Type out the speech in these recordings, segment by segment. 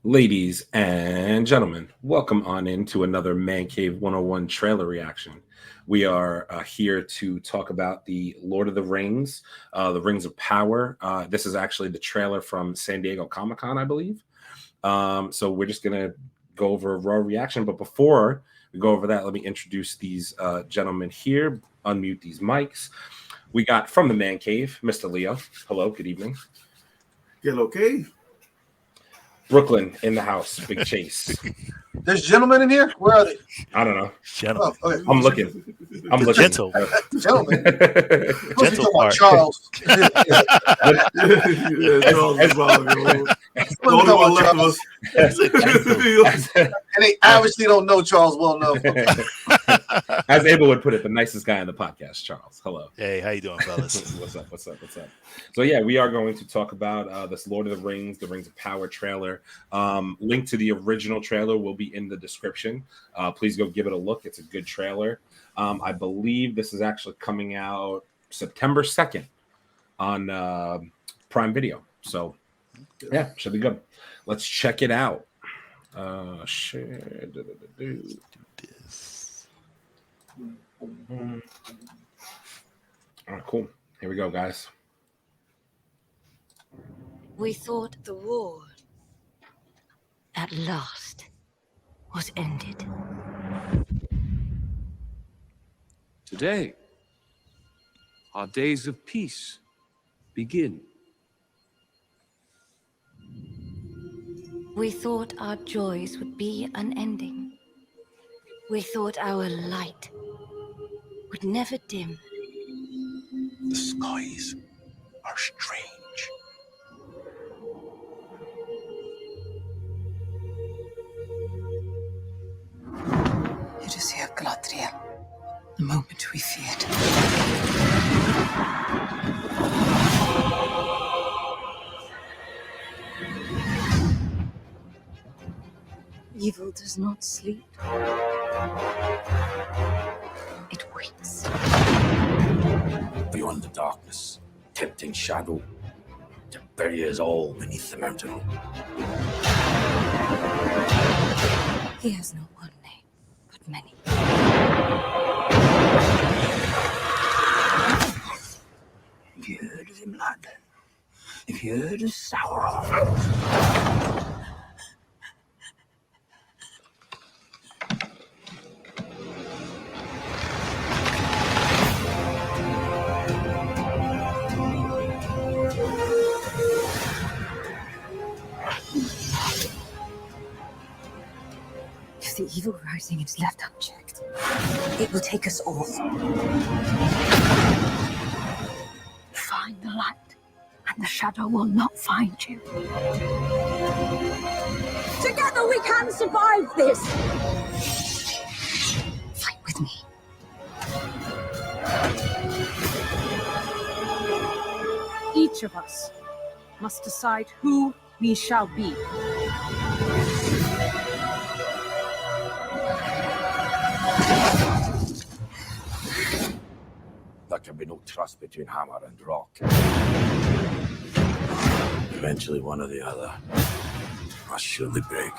Ladies and gentlemen, welcome on into another Mancave 101 trailer reaction. We are here to talk about the Lord of the Rings of Power. This is actually the trailer from San Diego Comic-Con, I believe. So we're just going to go over a raw reaction. But before we go over that, let me introduce these gentlemen here, unmute these mics. We got from the Man Cave, Mr. Leo. Hello, good evening. Hello, okay. Brooklyn in the house, Big Chase. There's gentlemen in here? Where are they? I don't know. Gentlemen. Oh, okay. I'm looking. Gentle. Gentlemen. Gentle part. Charles. Yeah, Charles is wrong, yo. The only one left of us. And they obviously don't know Charles well enough. As Abel would put it, the nicest guy on the podcast, Charles. Hello. Hey, how you doing, fellas? What's up? So yeah, we are going to talk about this Lord of the Rings of Power trailer. Link to the original trailer will be in the description. Please go give it a look. It's a good trailer. I believe this is actually coming out September 2nd on Prime Video. So yeah, should be good. Let's check it out. Share. Do this. All right, cool. Here we go, guys. We thought the war at last was ended. Today, our days of peace begin. We thought our joys would be unending. We thought our light would never dim. The skies are strange. It is here, Galadriel. The moment we feared. Evil does not sleep. It waits. Beyond the darkness, tempting shadow, to bury us all beneath the mountain. He has no one name, but many. If you heard of him, lad, if you heard of Sauron. If the evil rising is left unchecked, it will take us all. Find the light, and the shadow will not find you. Together we can survive this! Fight with me. Each of us must decide who we shall be. There can be no trust between hammer and rock. Eventually, one or the other must surely break.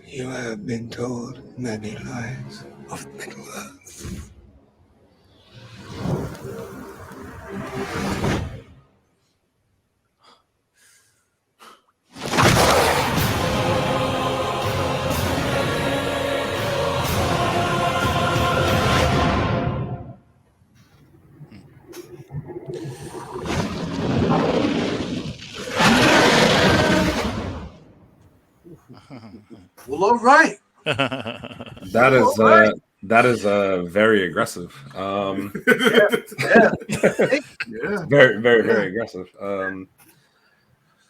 You have been told many lies of Middle-earth. Well, all right. That is very aggressive. Yeah. Very aggressive.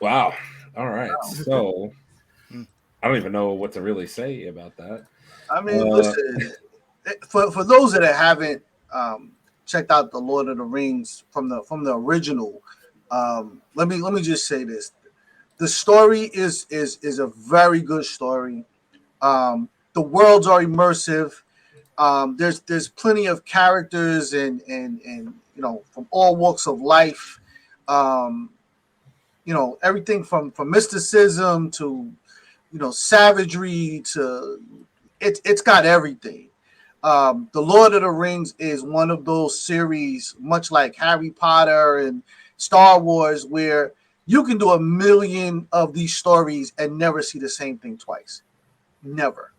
Wow. All right. So I don't even know what to really say about that. I mean, listen, for those that haven't checked out the Lord of the Rings from the original, let me just say this: the story is a very good story. The worlds are immersive. There's plenty of characters and from all walks of life. Everything from mysticism to savagery to it's got everything. The Lord of the Rings is one of those series, much like Harry Potter and Star Wars, where you can do 1 million of these stories and never see the same thing twice. Never.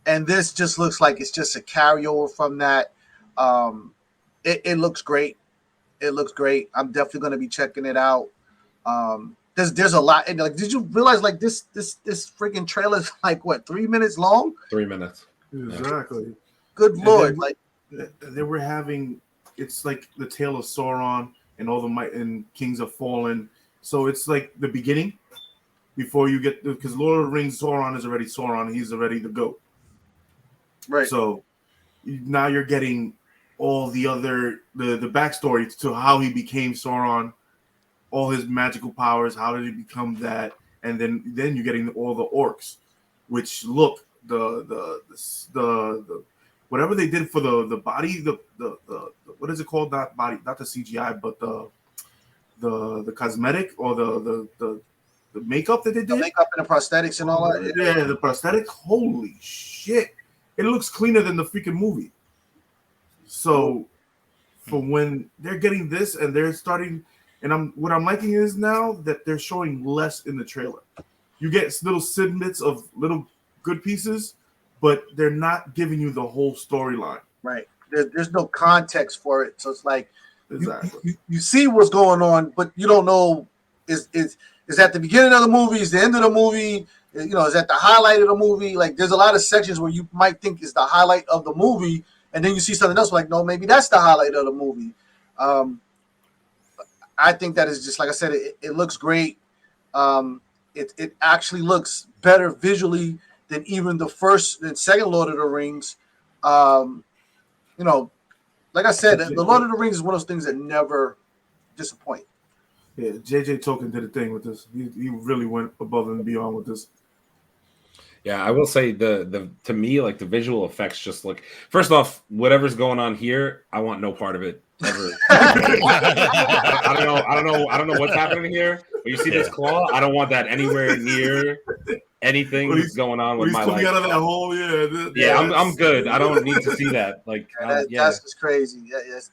And this just looks like it's just a carryover from that. It looks great. It looks great. I'm definitely going to be checking it out. There's a lot. And did you realize this freaking trailer is 3 minutes long? 3 minutes. Exactly. Good Lord. They were having, it's like the tale of Sauron and all the might and kings have fallen. So it's like the beginning before you get, because Lord of the Rings, Sauron is already Sauron. He's already the GOAT. Right. So now you're getting all the other, the backstory to how he became Sauron, all his magical powers, how did he become that? And then you're getting all the orcs, which look, the whatever they did for the body, the what is it called? Not body, not the CGI, but the cosmetic or the makeup that they did. The makeup and the prosthetics and all that. Yeah, the prosthetic. Holy shit! It looks cleaner than the freaking movie. So, for when they're getting this and they're starting, and what I'm liking is now that they're showing less in the trailer. You get little snippets of little good pieces, but they're not giving you the whole storyline. Right. There's no context for it, so it's like exactly you see what's going on, but you don't know is at the beginning of the movie, is the end of the movie, is that the highlight of the movie? Like there's a lot of sections where you might think is the highlight of the movie, and then you see something else like, no, maybe that's the highlight of the movie. I think that is just, like I said, it looks great. It actually looks better visually than even the first and second Lord of the Rings. Like I said, the Lord of the Rings is one of those things that never disappoint. Yeah, JJ Tolkien did a thing with this. He really went above and beyond with this. Yeah, I will say the to me, like the visual effects just look. First off, whatever's going on here, I want no part of it ever. I don't know what's happening here. But you see this claw? I don't want that anywhere near anything that's going on with my life. Coming out of that hole, I'm good. I don't need to see that. Like, that's just crazy. Yes.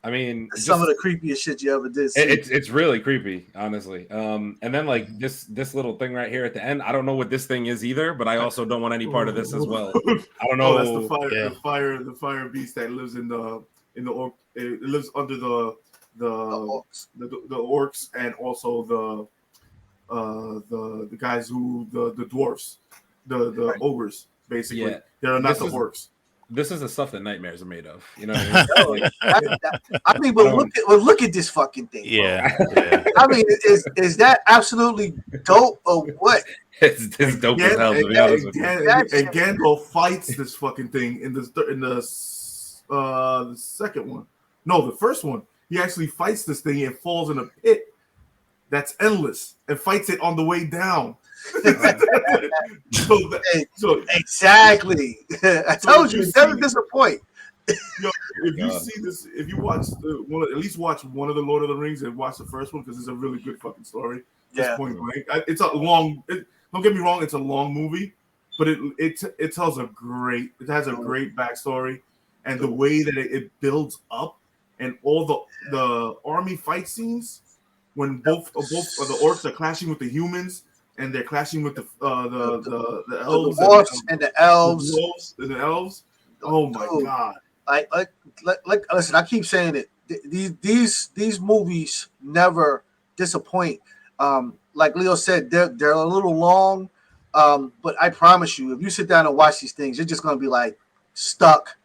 I mean, some of the creepiest shit you ever did see. It's really creepy, honestly. And then like this little thing right here at the end, I don't know what this thing is either, but I also don't want any part of this as well. I don't know. Oh, that's the fire beast that lives in the orc. It lives under the orcs and also the guys who the dwarfs, the ogres, basically. Yeah. They're not the orcs. This is the stuff that nightmares are made of. You know what I mean? Look at this fucking thing. Yeah. I mean, is that absolutely dope or what? It's dope as hell, to be honest with you. And Gandalf fights this fucking thing in the second one. No, the first one. He actually fights this thing and falls in a pit that's endless and fights it on the way down. Exactly. I told you, never disappoint. If you see this, if you watch at least watch one of the Lord of the Rings and watch the first one because it's a really good fucking story. Yeah. Point blank. It's a long. Don't get me wrong, it's a long movie, but it tells it has a great backstory, and the way that it builds up, and all the army fight scenes when both of the orcs are clashing with the humans. And they're clashing with the elves, the dwarves and the elves. The elves. Oh my god! Like, listen, I keep saying it. These movies never disappoint. Like Leo said, they're a little long, but I promise you, if you sit down and watch these things, you're just gonna be like stuck.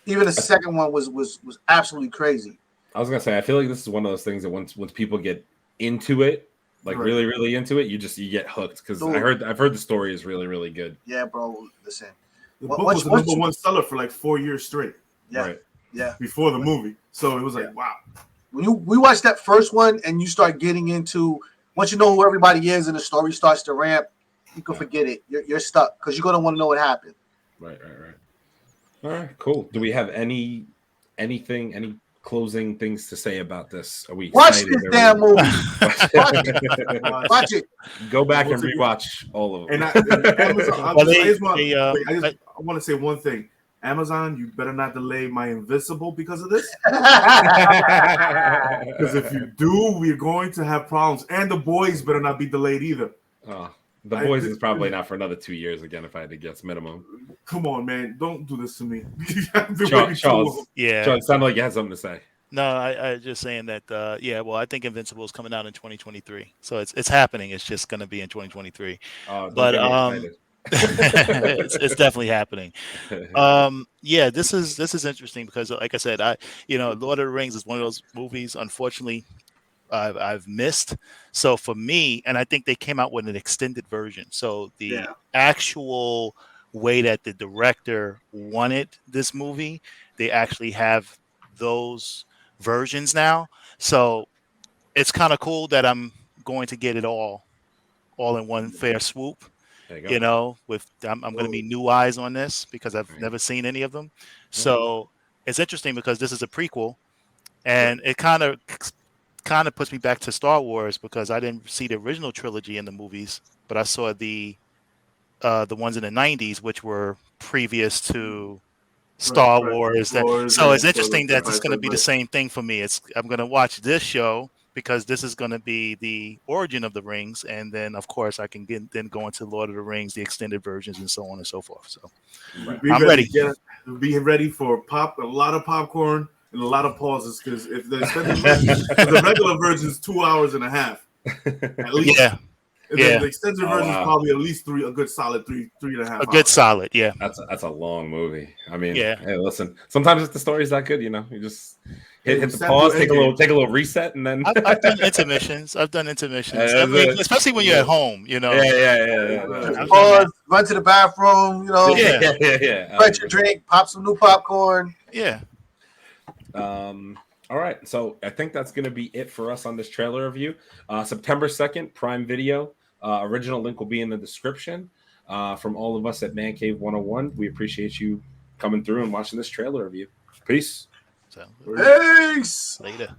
Even the second one was absolutely crazy. I was gonna say, I feel like this is one of those things that once people get into it. Like really, really into it, you get hooked because I've heard the story is really, really good. Yeah, bro. Listen, the book was the number one seller for like 4 years straight. Yeah, right. Yeah. Before the movie, so it was like wow. When we watch that first one and you start getting into once you know who everybody is and the story starts to ramp, you can forget it. You're stuck because you're gonna want to know what happened. Right. All right, cool. Do we have any closing things to say about this? Are we Watch excited? this damn movie. Watch it. Go back and rewatch all of them. And Amazon, I want to say one thing. Amazon, you better not delay my Invincible because of this. Because if you do, we're going to have problems. And The Boys better not be delayed either. The Boys is probably not for another 2 years again, if I had to guess, minimum. Come on, man. Don't do this to me. Charles, yeah. Charles, it sounded like you had something to say. No, I just saying that. Well, I think Invincible is coming out in 2023, so it's happening. It's just going to be in 2023. But it's definitely happening. This is interesting because, like I said, Lord of the Rings is one of those movies, unfortunately, I've missed. So for me, and I think they came out with an extended version. So the actual way that the director wanted this movie, they actually have those versions now. So it's kind of cool that I'm going to get it all in one fair swoop. With I'm going to be new eyes on this because I've never seen any of them. So it's interesting because this is a prequel, and it kind of puts me back to Star Wars because I didn't see the original trilogy in the movies, but I saw the ones in the 90s, which were previous to Star Wars. So it's interesting that it's going to be the same thing for me. I'm going to watch this show because this is going to be the origin of the rings, and then of course I can then go into Lord of the Rings, the extended versions, and so on and so forth. So I'm ready. Be ready for a lot of popcorn and a lot of pauses because if the extended version, the regular version is 2 hours and a half at least. The extended version is probably at least a good solid three and a half. Good solid, yeah. That's a long movie. I mean, hey, listen. Sometimes if the story's that good, you just hit the pause, take a little reset, and then I've done intermissions. Especially when you're at home, Yeah. Pause, run to the bathroom, Get your drink, pop some new popcorn. Yeah. All right, so I think that's going to be it for us on this trailer review. September 2nd, Prime Video. Original link will be in the description. From all of us at Mancave101, we appreciate you coming through and watching this trailer review. Peace. Peace. Later.